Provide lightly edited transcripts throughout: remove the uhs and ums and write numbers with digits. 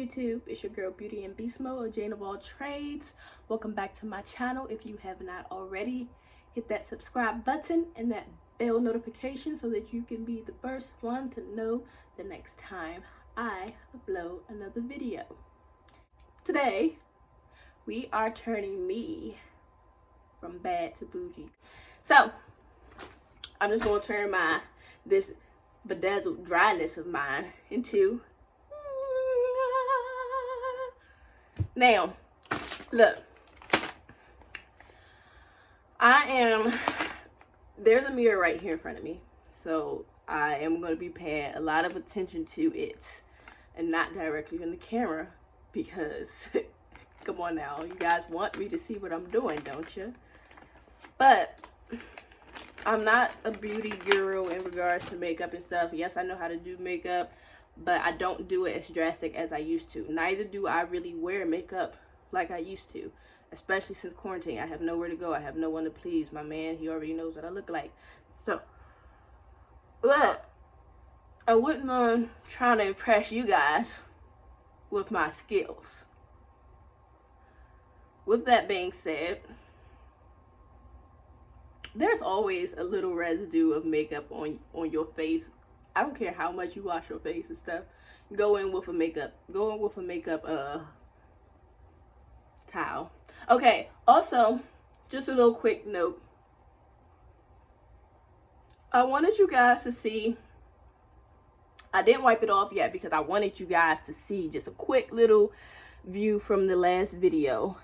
YouTube? It's your girl Beauty and Beast Mode, a Jane of all trades. Welcome back to my channel. If you have not already, hit that subscribe button and that bell notification so that you can be the first one to know the next time I upload another video. Today, we are turning me from bad to bougie. So, I'm just going to turn this bedazzled dryness of mine into... Now, look, there's a mirror right here in front of me, so I am going to be paying a lot of attention to it and not directly in the camera because, come on now, you guys want me to see what I'm doing, don't you? But I'm not a beauty guru in regards to makeup and stuff. Yes, I know how to do makeup, but I don't do it as drastic as I used to. Neither do I really wear makeup like I used to, especially since quarantine. I have nowhere to go. I have no one to please. My man, he already knows what I look like. So, but I wouldn't mind trying to impress you guys with my skills. With that being said, there's always a little residue of makeup on your face. I don't care how much you wash your face and stuff. Go in with a makeup towel. Okay, also, just a little quick note. I wanted you guys to see, I didn't wipe it off yet because I wanted you guys to see just a quick little view from the last video.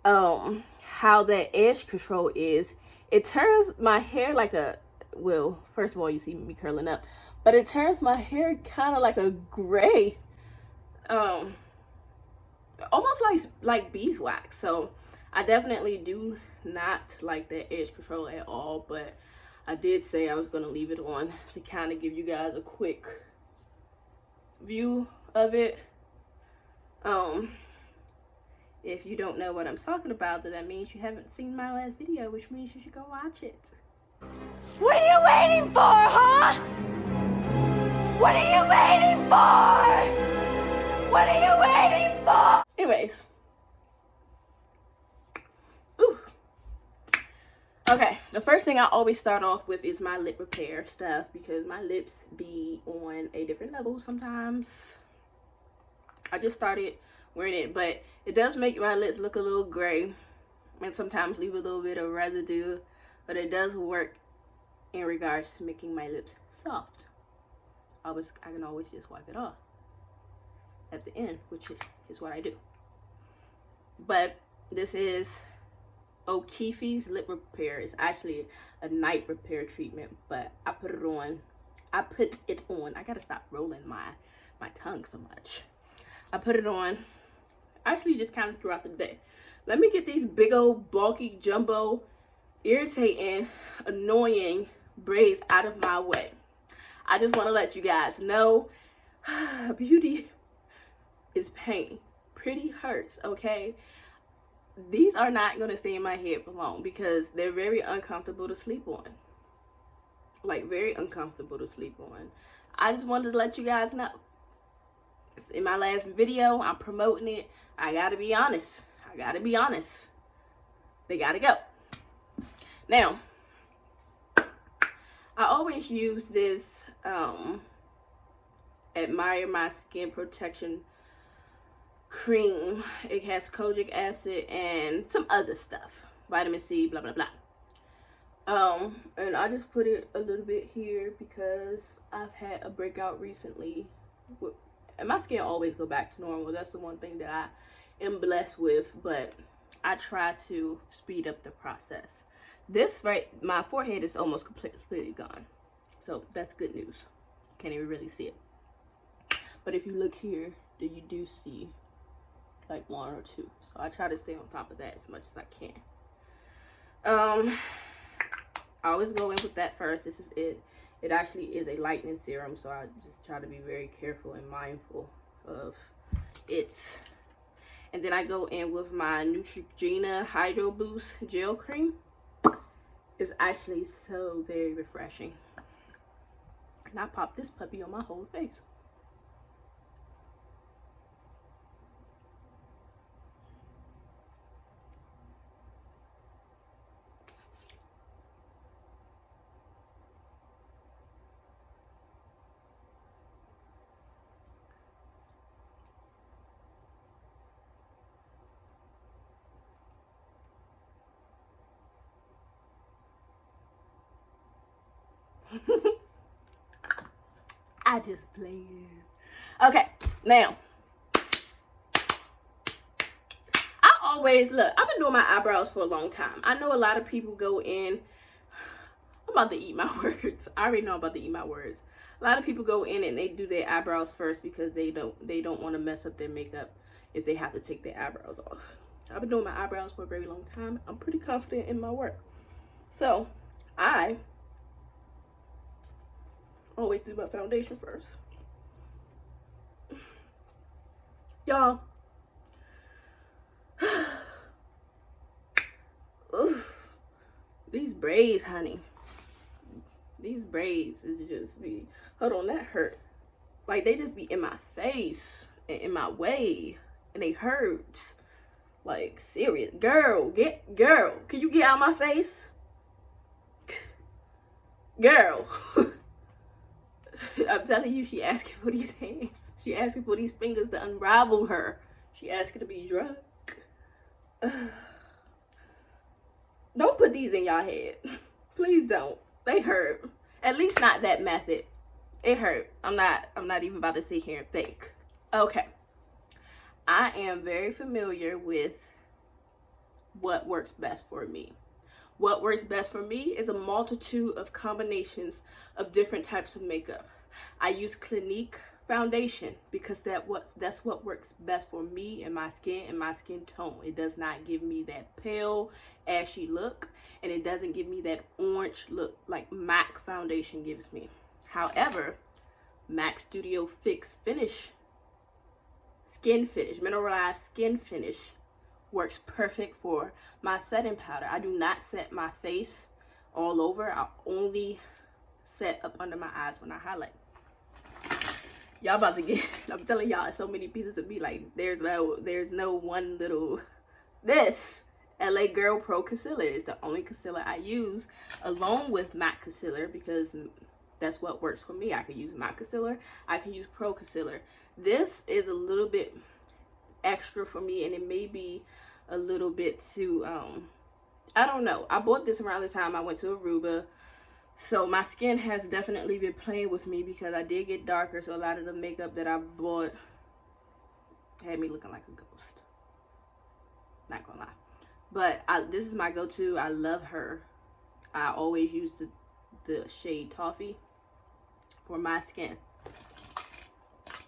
How that edge control is. It turns my hair like a, well, first of all, you see me curling up, but it turns my hair kind of like a gray, almost like beeswax. So I definitely do not like that edge control at all, but I did say I was going to leave it on to kind of give you guys a quick view of it. If you don't know what I'm talking about, then that means you haven't seen my last video, which means you should go watch it. What are you waiting for, huh? What are you waiting for? What are you waiting for? Anyways. Ooh. Okay, the first thing I always start off with is my lip repair stuff because my lips be on a different level sometimes. I just started wearing it, but it does make my lips look a little gray and sometimes leave a little bit of residue, but it does work in regards to making my lips soft. I can always just wipe it off at the end, which is what I do. But this is O'Keefe's lip repair. It's actually a night repair treatment, but I put it on. I gotta stop rolling my tongue so much. I put it on actually just kind of throughout the day. Let me get these big old bulky jumbo irritating annoying braids out of my way. I just want to let you guys know beauty is pain. Pretty hurts, okay? These are not going to stay in my head for long because they're very uncomfortable to sleep on. Like, very uncomfortable to sleep on. I just wanted to let you guys know. It's in my last video. I'm promoting it. I gotta be honest. They gotta go. Now, I always use this Admire My Skin Protection cream. It has kojic acid and some other stuff, vitamin C, blah blah blah. And I just put it a little bit here because I've had a breakout recently, and my skin always go back to normal. That's the one thing that I am blessed with, but I try to speed up the process. This my forehead is almost completely gone, so that's good news. Can't even really see it, but if you look here, you do see like one or two. So I try to stay on top of that as much as I can. I always go in with that first. This is it. It actually is a lightening serum, so I just try to be very careful and mindful of it. And then I go in with my Neutrogena Hydro Boost Gel Cream. It's actually so very refreshing. And I popped this puppy on my whole face. I just playing. Okay, now. I always, look, I've been doing my eyebrows for a long time. I know a lot of people go in, I'm about to eat my words. I already know I'm about to eat my words. A lot of people go in and they do their eyebrows first because they don't want to mess up their makeup if they have to take their eyebrows off. I've been doing my eyebrows for a very long time. I'm pretty confident in my work. So, I always do my foundation first. Y'all. Oof. These braids, honey. These braids is just be, hold on, that hurt. Like, they just be in my face and in my way. And they hurt. Like, serious. Girl, can you get out of my face? Girl. I'm telling you, she asking for these hands. She asking for these fingers to unravel her. She asking to be drunk. Don't put these in y'all head. Please don't. They hurt. At least not that method. It hurt. I'm not even about to sit here and fake. Okay. I am very familiar with what works best for me. What works best for me is a multitude of combinations of different types of makeup. I use Clinique foundation because that's what works best for me and my skin tone. It does not give me that pale ashy look, and it doesn't give me that orange look like MAC foundation gives me. However, MAC Studio Fix mineralized skin finish works perfect for my setting powder. I do not set my face all over. I only set up under my eyes when I highlight. Y'all about to get, I'm telling y'all, so many pieces of me. Like, there's no one little, this LA Girl Pro Concealer is the only concealer I use along with MAC concealer because that's what works for me. I can use MAC concealer, I can use Pro Concealer. This is a little bit extra for me, and it may be a little bit too, I don't know. I bought this around the time I went to Aruba. So my skin has definitely been playing with me because I did get darker. So a lot of the makeup that I bought had me looking like a ghost. Not gonna lie. But this is my go-to. I love her. I always use the shade Toffee for my skin.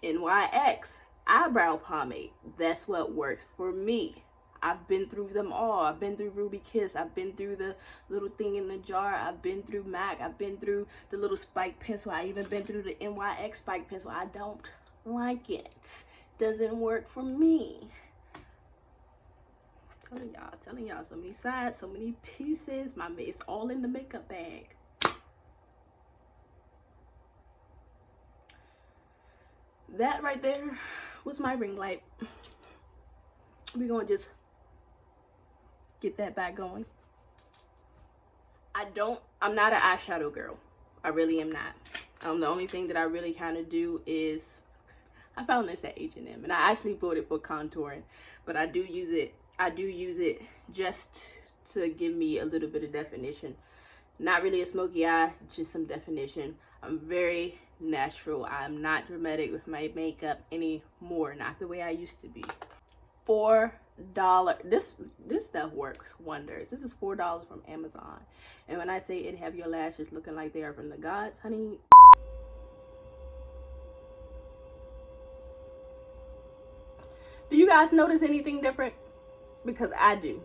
NYX eyebrow pomade. That's what works for me. I've been through them all. I've been through Ruby Kiss. I've been through the little thing in the jar. I've been through MAC. I've been through the little spike pencil. I even been through the NYX spike pencil. I don't like it. Doesn't work for me. Telling y'all so many sides, so many pieces. It's all in the makeup bag. That right there was my ring light. We're gonna just get that back going. I'm not an eyeshadow girl. I really am not. The only thing that I really kind of do is, I found this at H&M, and I actually bought it for contouring, but I do use it just to give me a little bit of definition. Not really a smoky eye, just some definition. I'm very natural. I'm not dramatic with my makeup anymore, not the way I used to be. $4. This stuff works wonders. This is $4 from Amazon, and when I say it have your lashes looking like they are from the gods, honey, do you guys notice anything different? Because I do.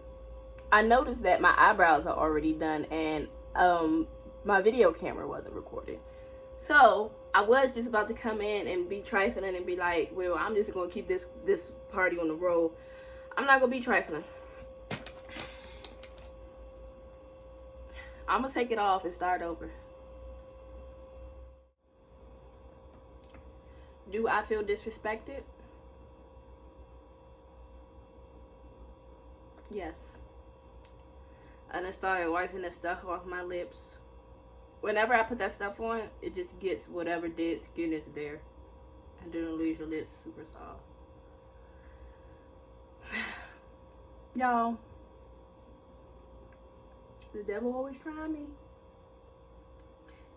I noticed that my eyebrows are already done, and my video camera wasn't recording. So I was just about to come in and be trifling and be like, well, I'm just gonna keep this party on the roll. I'm not gonna be trifling. I'm gonna take it off and start over. Do I feel disrespected? Yes. And I started wiping the stuff off my lips. Whenever I put that stuff on, it just gets whatever dead skin is there. And then it'll leave your lips super soft. Y'all, the devil always trying me.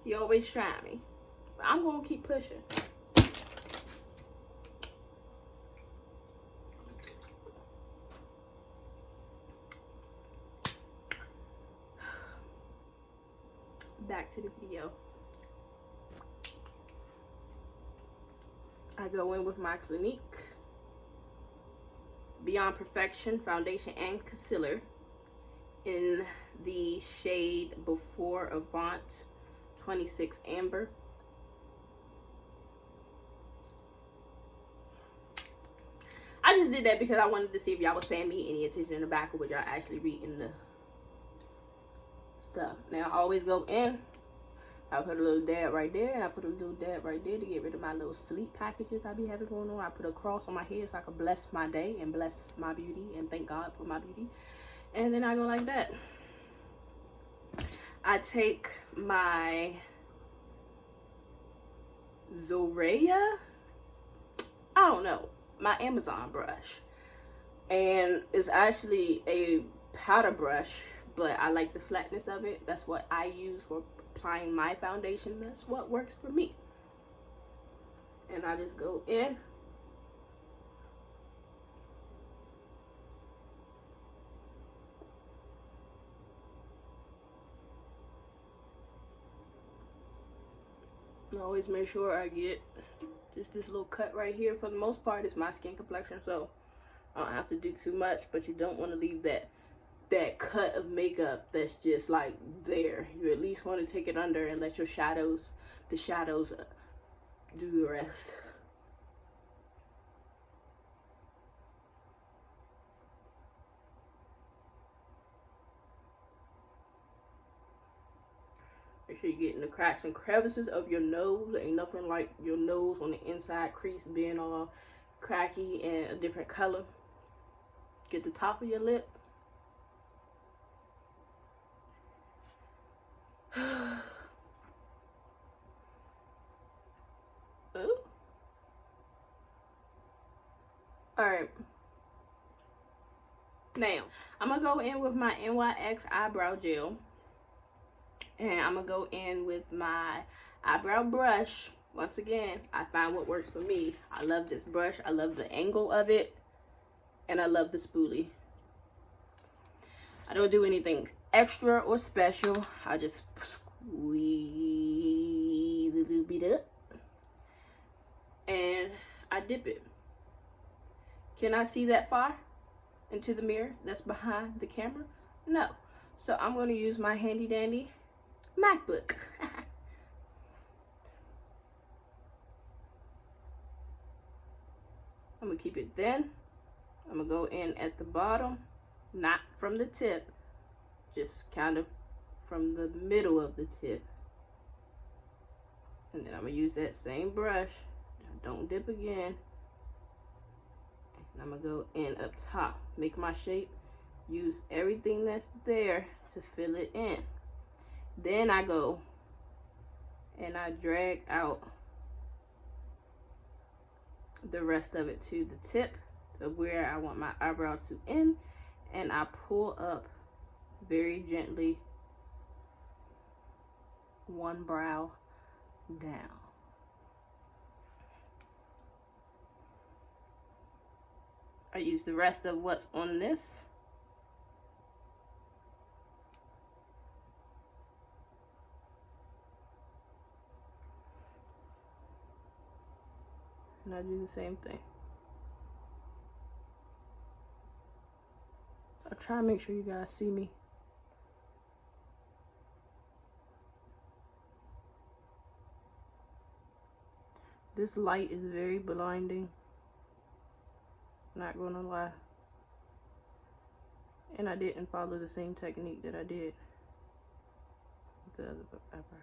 You always try me. But I'm gonna keep pushing. Back to the video. I go in with my Clinique Beyond Perfection foundation and concealer in the shade Before Avant 26 Amber. I just did that because I wanted to see if y'all was paying me any attention in the back, or would y'all actually read in the stuff. Now I always go in, I put a little dab right there, and I put a little dab right there to get rid of my little sleep packages I be having going on. I put a cross on my head so I can bless my day and bless my beauty and thank God for my beauty. And then I go like that. I take my Zoraya, I don't know, my Amazon brush, and it's actually a powder brush, but I like the flatness of it. That's what I use for applying my foundation. That's what works for me. And I just go in. I always make sure I get just this little cut right here. For the most part, it's my skin complexion, so I don't have to do too much, but you don't want to leave that cut of makeup that's just like there. You at least want to take it under and let your shadows, the shadows, do the rest. Make sure you get in the cracks and crevices of your nose. Ain't nothing like your nose on the inside crease being all cracky and a different color. Get the top of your lip. Ooh. Alright. Now, I'm going to go in with my NYX eyebrow gel. And I'm going to go in with my eyebrow brush. Once again, I find what works for me. I love this brush. I love the angle of it. And I love the spoolie. I don't do anything extra or special. I just squeeze a little bit up. And I dip it. Can I see that far into the mirror that's behind the camera? No. So I'm going to use my handy dandy MacBook. I'm going to keep it thin. I'm going to go in at the bottom, not from the tip, just kind of from the middle of the tip. And then I'm going to use that same brush. Don't dip again. And I'm going to go in up top. Make my shape. Use everything that's there to fill it in. Then I go and I drag out the rest of it to the tip of where I want my eyebrow to end. And I pull up very gently one brow down. I use the rest of what's on this. And I do the same thing. I'll try to make sure you guys see me. This light is very blinding. Not gonna lie. And I didn't follow the same technique that I did with the other eyebrow.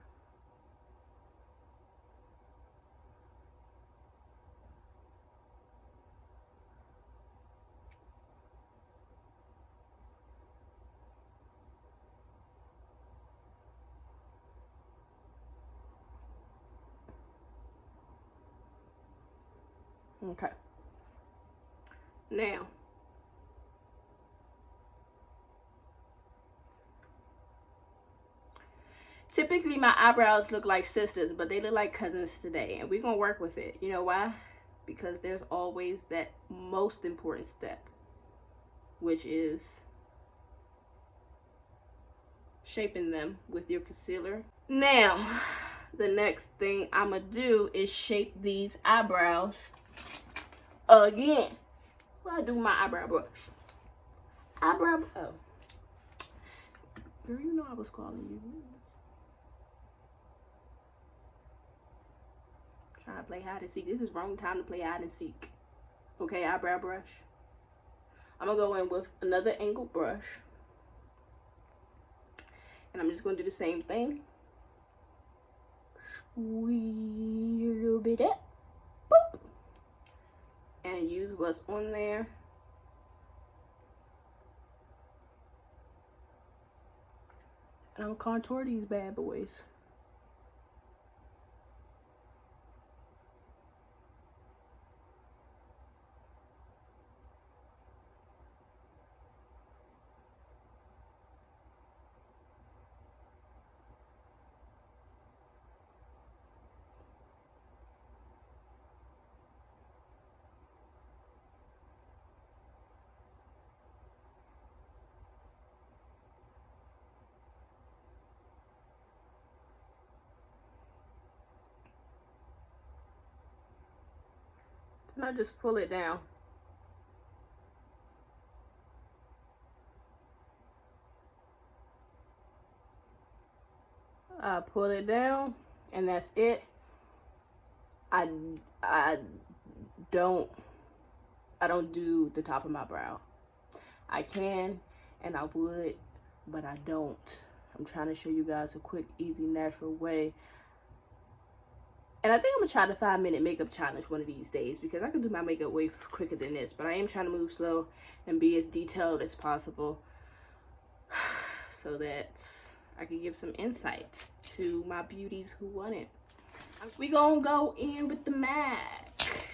Okay. Now, Typically, my eyebrows look like sisters, but they look like cousins today. And we're going to work with it. You know why? Because there's always that most important step, which is shaping them with your concealer. Now, the next thing I'm going to do is shape these eyebrows again. What I do with my eyebrow brush? Oh. Girl, you know I was calling you. Trying to play hide and seek. This is wrong time to play hide and seek. Okay, eyebrow brush. I'm gonna go in with another angled brush. And I'm just gonna do the same thing. Squeeze a little bit up. Boop. And use what's on there. And I'll contour these bad boys. And I just pull it down. I pull it down, and that's it. I don't do the top of my brow. I can and I would, but I don't. I'm trying to show you guys a quick, easy, natural way. And I think I'm gonna try the 5-minute makeup challenge one of these days, because I can do my makeup way quicker than this, but I am trying to move slow and be as detailed as possible so that I can give some insight to my beauties who want it. We gonna go in with the MAC.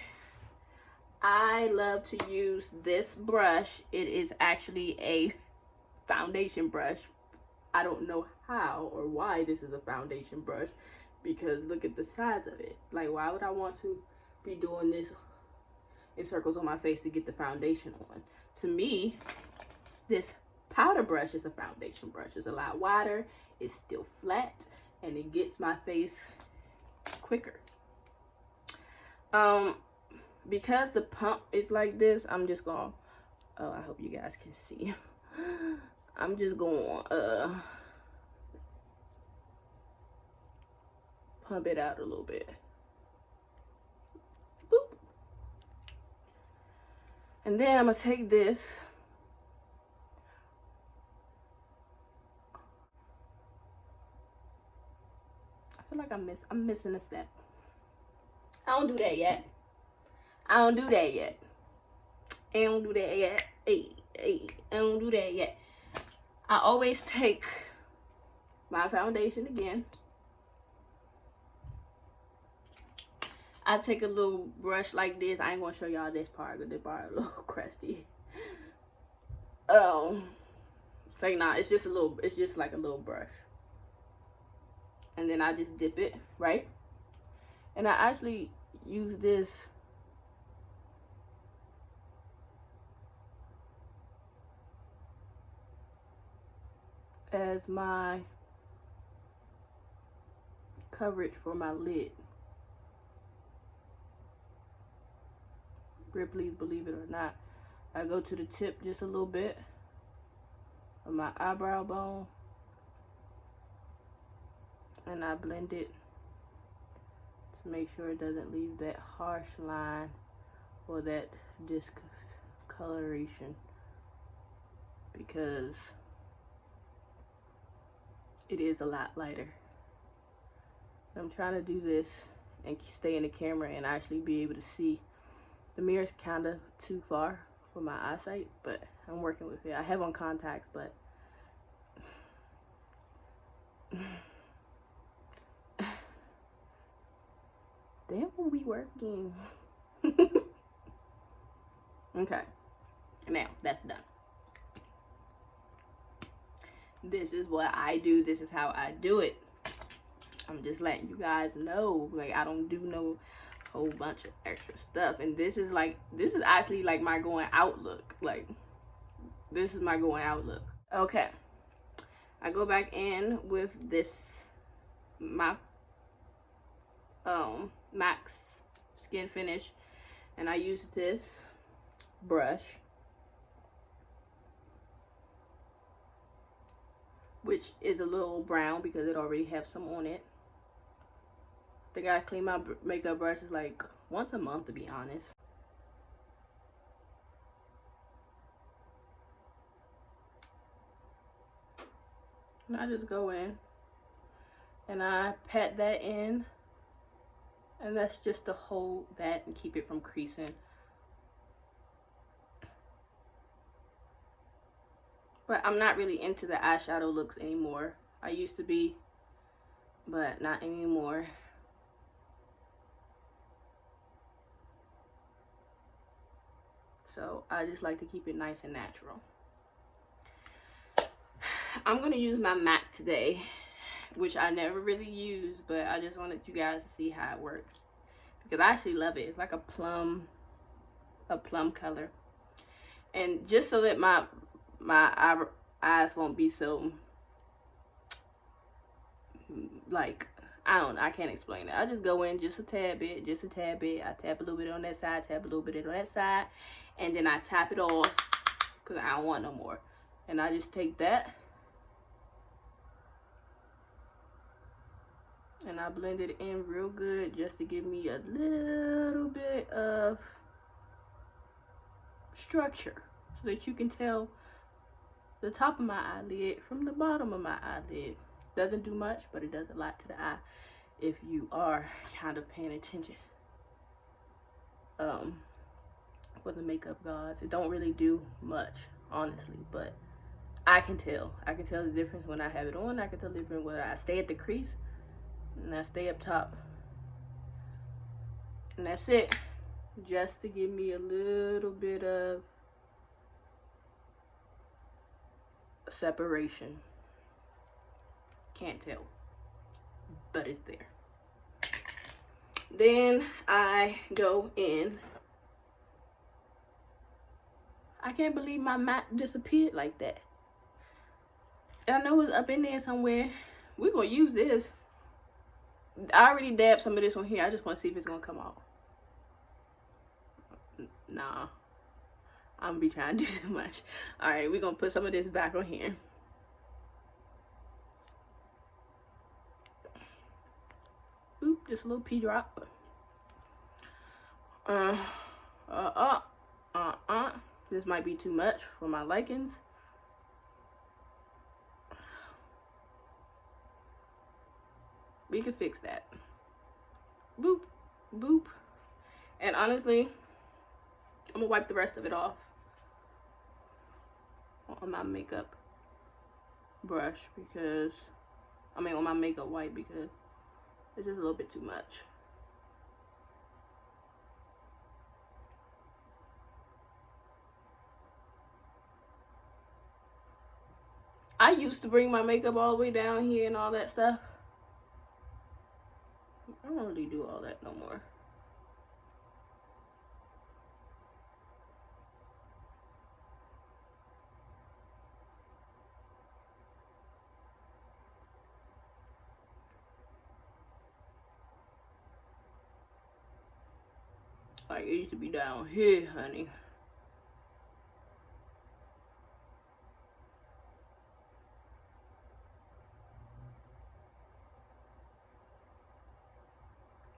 I love to use this brush. It is actually a foundation brush. I don't know how or why this is a foundation brush, because look at the size of it. Like, why would I want to be doing this in circles on my face to get the foundation on? To me, this powder brush is a foundation brush. It's a lot wider, it's still flat, and it gets my face quicker. Because the pump is like this, I'm just gonna, oh, I hope you guys can see. I'm just gonna pump it out a little bit. Boop. And then I'm gonna take this. I feel like I'm missing a step. I don't do that yet. I don't do that yet. I don't do that yet. I don't do that yet. I always take my foundation again. I take a little brush like this. I ain't gonna show y'all this part because this part is a little crusty. So nah, it's just like a little brush. And then I just dip it, right? And I actually use this as my coverage for my lid. Please believe it or not, I go to the tip just a little bit of my eyebrow bone and I blend it to make sure it doesn't leave that harsh line or that discoloration, because it is a lot lighter. I'm trying to do this and stay in the camera and actually be able to see. The mirror's kind of too far for my eyesight, but I'm working with it. I have on contacts, but damn, we working. Okay, now that's done. This is what I do. This is how I do it. I'm just letting you guys know, like, I don't do no whole bunch of extra stuff. And this is actually like my going out look. Like, this is my going out look. Okay, I go back in with this, my Max Skin Finish, and I use this brush, which is a little brown because it already have some on it. I think I clean my makeup brushes like once a month, to be honest. And I just go in and I pat that in, and that's just to hold that and keep it from creasing. But I'm not really into the eyeshadow looks anymore. I used to be, but not anymore. So I just like to keep it nice and natural. I'm gonna use my MAC today, which I never really use, but I just wanted you guys to see how it works because I actually love it. It's like a plum color, and just so that my eyes won't be so, like, I can't explain it. I just go in just a tad bit. I tap a little bit on that side, tap a little bit on that side, and then I tap it off because I don't want no more. And I just take that and I blend it in real good just to give me a little bit of structure so that you can tell the top of my eyelid from the bottom of my eyelid. Doesn't do much, but it does a lot to the eye if you are kind of paying attention. For the makeup gods, it don't really do much, honestly, but I can tell the difference when I have it on. I can tell the difference when I stay at the crease and I stay up top. And that's it, just to give me a little bit of separation. Can't tell, but it's there. Then I go in. I can't believe my MAC disappeared like that. I know it's up in there somewhere. We're gonna use this. I already dabbed some of this on here. I just want to see if it's gonna come out. Nah, I'm gonna be trying to do too much. All right, we're gonna put some of this back on here. Boop, just a little pea drop. This might be too much for my likings. We can fix that. Boop, boop. And honestly, I'm gonna wipe the rest of it off on my makeup brush because, on my makeup wipe because it's just a little bit too much. I used to bring my makeup all the way down here and all that stuff. I don't really do all that no more. Like, it used to be down here, honey.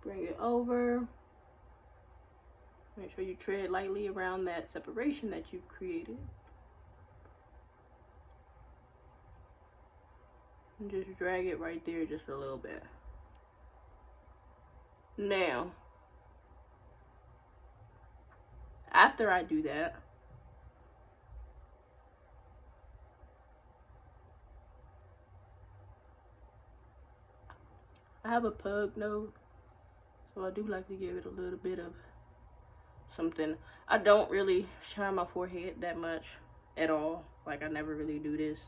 Bring it over. Make sure you tread lightly around that separation that you've created. And just drag it right there just a little bit. Now, after I do that, I have a pug nose. So I do like to give it a little bit of something. I don't really shine my forehead that much at all. Like, I never really do this.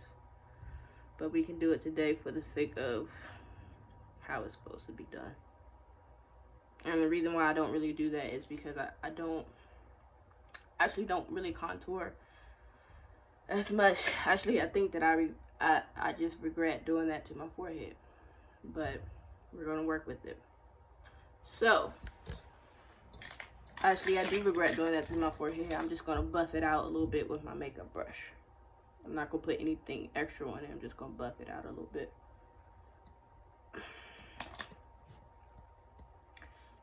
But we can do it today for the sake of how it's supposed to be done. And the reason why I don't really do that is because I don't really contour as much. Actually, I think that I just regret doing that to my forehead, but we're gonna work with it. So actually, I do regret doing that to my forehead. I'm just gonna buff it out a little bit with my makeup brush. I'm not gonna put anything extra on it. I'm just gonna buff it out a little bit.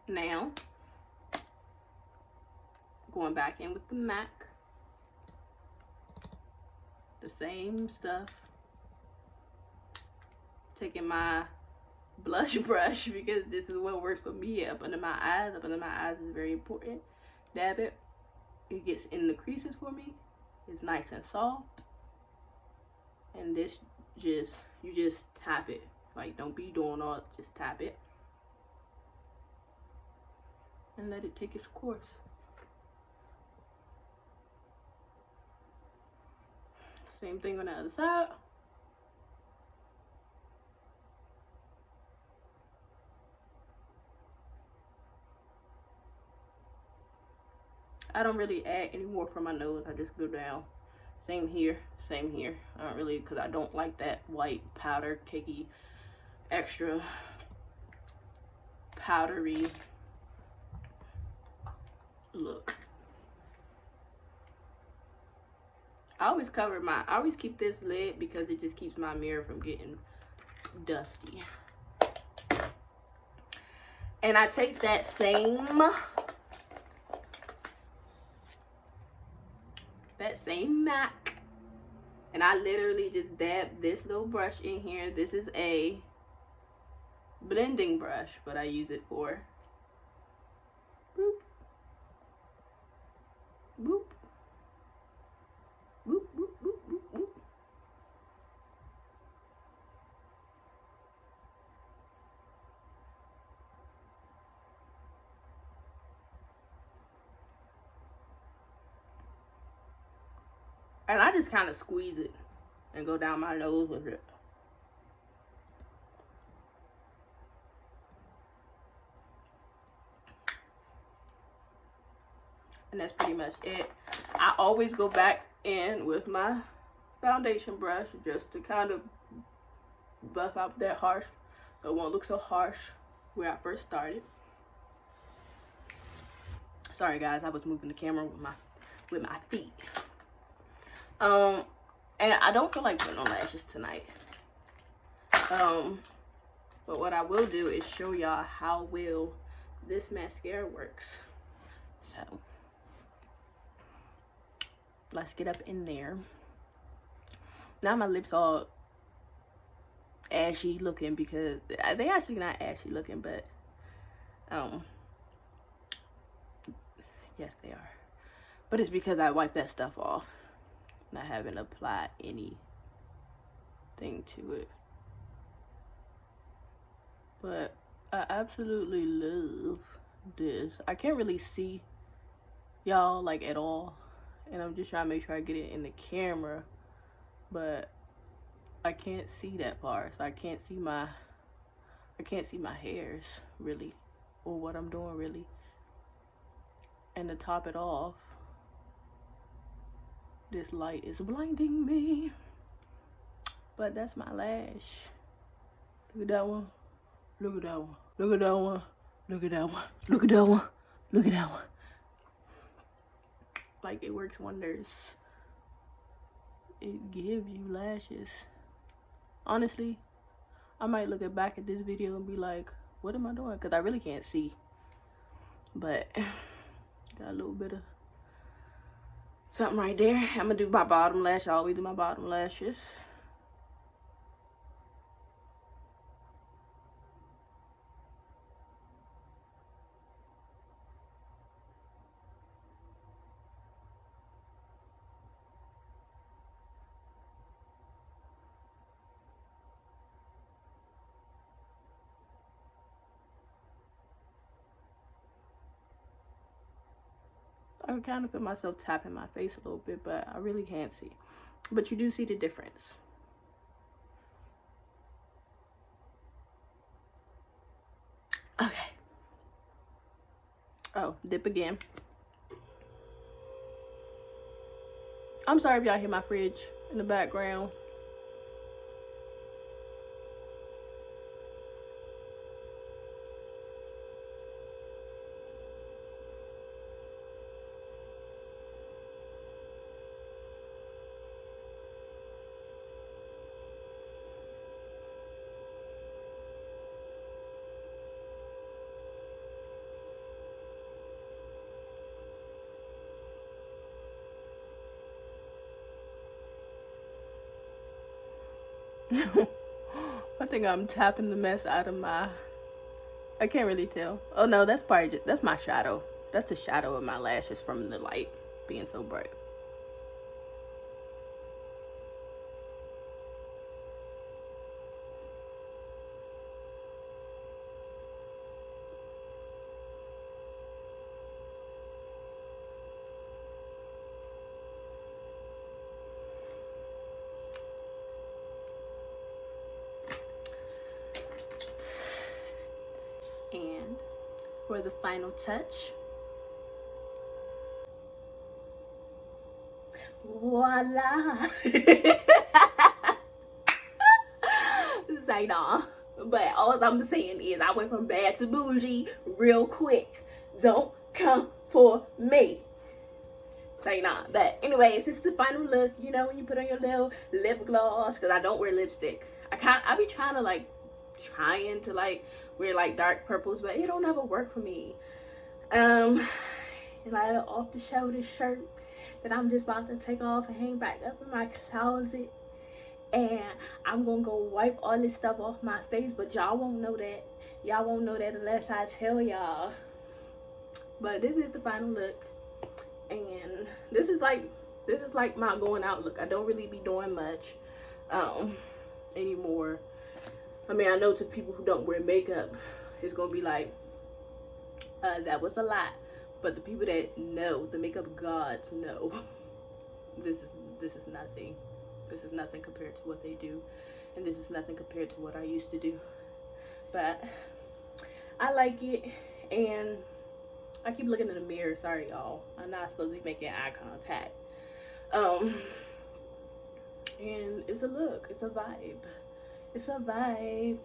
Now, going back in with the MAC. The same stuff. Taking my blush brush, because this is what works for me. Up under my eyes. Up under my eyes is very important. Dab it. It gets in the creases for me. It's nice and soft. And this you just tap it. Like, don't be doing all, just tap it. And let it take its course. Same thing on the other side. I don't really add any more from my nose. I just go down. Same here. Same here. I don't really, because I don't like that white powder, cakey, extra powdery look. I always keep this lid because it just keeps my mirror from getting dusty. And I take that same MAC, and I literally just dab this little brush in here. This is a blending brush, but I use it for boop, boop, boop, boop, boop, boop, boop. And I just kind of squeeze it and go down my nose with it. And that's pretty much it. I always go back in with my foundation brush just to kind of buff out that harsh, so it won't look so harsh where I first started. Sorry guys, I was moving the camera with my feet. And I don't feel like putting on lashes tonight. But what I will do is show y'all how well this mascara works. So let's get up in there. Now my lips all ashy looking because they actually not ashy looking, but yes they are. But it's because I wiped that stuff off. And I haven't applied anything to it. But I absolutely love this. I can't really see y'all like at all. And I'm just trying to make sure I get it in the camera. But I can't see that far. So I can't see my hairs really. Or what I'm doing really. And to top it off, this light is blinding me. But that's my lash. Look at that one. Look at that one. Look at that one. Look at that one. Look at that one. Look at that one. Like, it works wonders. It gives you lashes. Honestly, I might look back at this video and be like, what am I doing? Because I really can't see. But got a little bit of something right there. I'm gonna do my bottom lash. I always do my bottom lashes. I can kind of feel myself tapping my face a little bit, but I really can't see. But you do see the difference. Oh, dip again. I'm sorry if y'all hear my fridge in the background. I think I'm tapping the mess out of my... I can't really tell. Oh no, that's probably just... That's my shadow. That's the shadow of my lashes from the light being so bright. And for the final touch, voila. Say nah. But all I'm saying is I went from bad to bougie real quick. Don't come for me. Say nah. But anyways, this is the final look. You know, when you put on your little lip gloss, because I don't wear lipstick. I be trying to like wear like dark purples, but it don't ever work for me. Like an off the shoulder shirt that I'm just about to take off and hang back up in my closet, and I'm gonna go wipe all this stuff off my face, but y'all won't know that. Y'all won't know that unless I tell y'all. But this is the final look, and this is like my going out look. I don't really be doing much anymore. I mean, I know to people who don't wear makeup, it's gonna be like, that was a lot. But the people that know, the makeup gods know, this is nothing. This is nothing compared to what they do, and this is nothing compared to what I used to do. But I like it, and I keep looking in the mirror. Sorry, y'all. I'm not supposed to be making eye contact. And it's a look. It's a vibe. It's a vibe.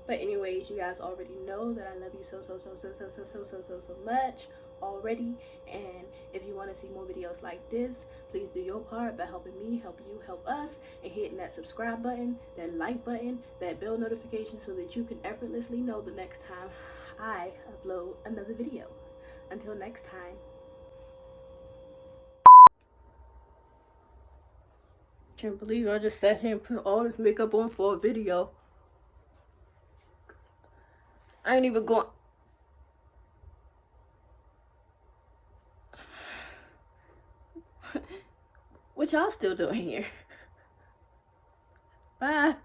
But anyways, you guys already know that I love you so much already. And if you want to see more videos like this, please do your part by helping me, help you, help us, and hitting that subscribe button, that like button, that bell notification, so that you can effortlessly know the next time I upload another video. Until next time. Can't believe I just sat here and put all this makeup on for a video. I ain't even going. What y'all still doing here? Bye.